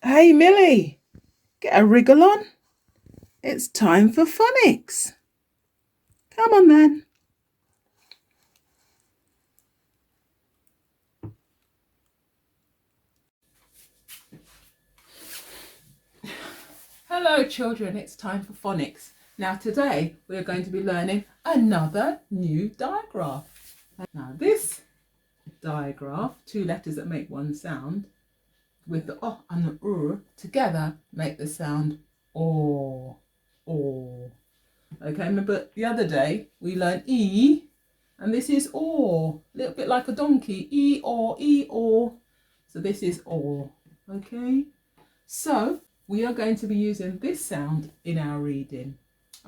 Hey Millie, get a wriggle on. It's time for phonics. Come on then. Hello children, it's time for phonics. Now today we're going to be learning another new digraph. Now this digraph, two letters that make one sound, with the O and the R together make the sound O. Okay, remember the other day we learned E, and this is O, a little bit like a donkey, E, O. So this is O, okay? So we are going to be using this sound in our reading,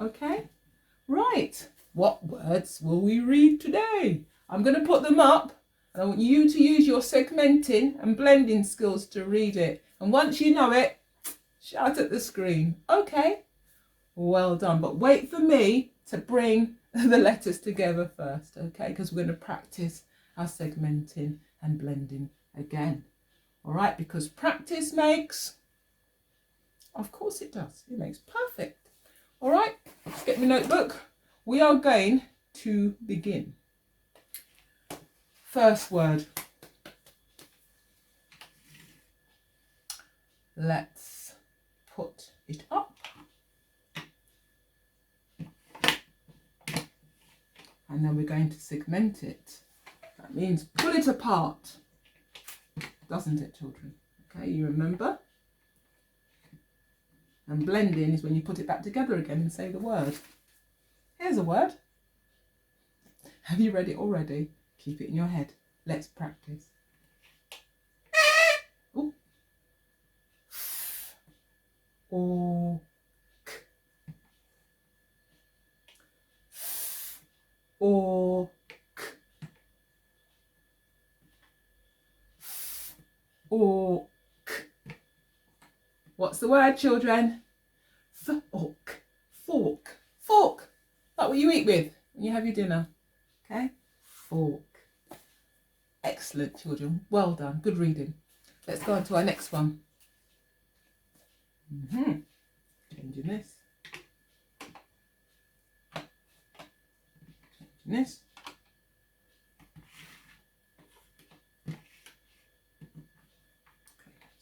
okay? Right, what words will we read today? I'm going to put them up, and I want you to use your segmenting and blending skills to read it. And once you know it, shout at the screen, okay? Well done, but wait for me to bring the letters together first, okay? Because we're going to practice our segmenting and blending again. All right, because practice makes, of course it does, it makes perfect. All right, let's get my notebook. We are going to begin. First word. Let's put it up. And then we're going to segment it. That means pull it apart, doesn't it, children? Okay, you remember? And blending is when you put it back together again and say the word. Here's a word. Have you read it already? Keep it in your head. Let's practice. Ooh. O, k. O, k. O, k. What's the word, children? Fork. Fork. Fork. Like what you eat with when you have your dinner. Okay? Fork. Excellent, children. Well done. Good reading. Let's go on to our next one. Changing this. Changing this.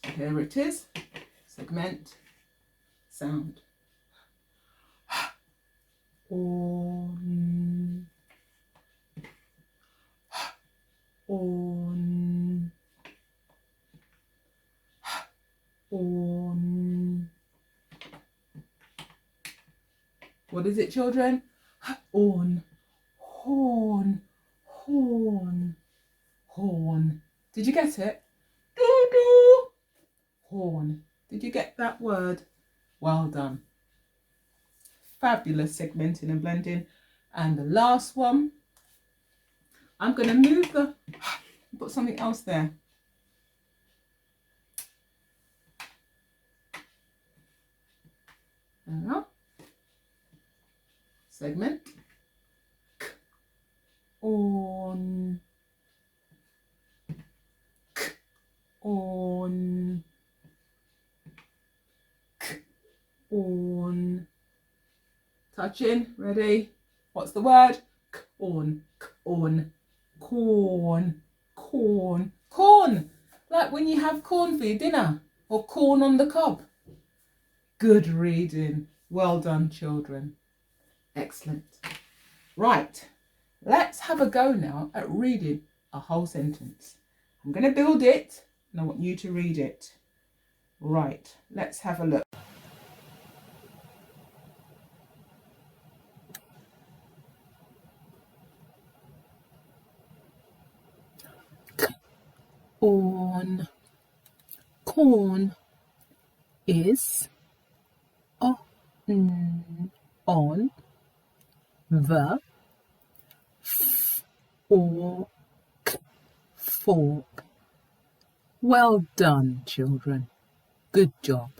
So here it is. Segment. Sound. On. On. On. What is it, children? On. Horn. Horn. Horn. Did you get it? Doo-doo. Horn. Did you get that word? Well done. Fabulous segmenting and blending. And the last one, I'm going to move put something else there. Segment. K. On. K. On. K. On. Touching. Ready? What's the word? K. On. K. On. Corn. Corn. Corn. Like when you have corn for your dinner, or corn on the cob. Good reading. Well done, children. Excellent. Right, let's have a go now at reading a whole sentence. I'm going to build it and I want you to read it. Right, let's have a look. On. Corn is on the fork. Well done, children. Good job.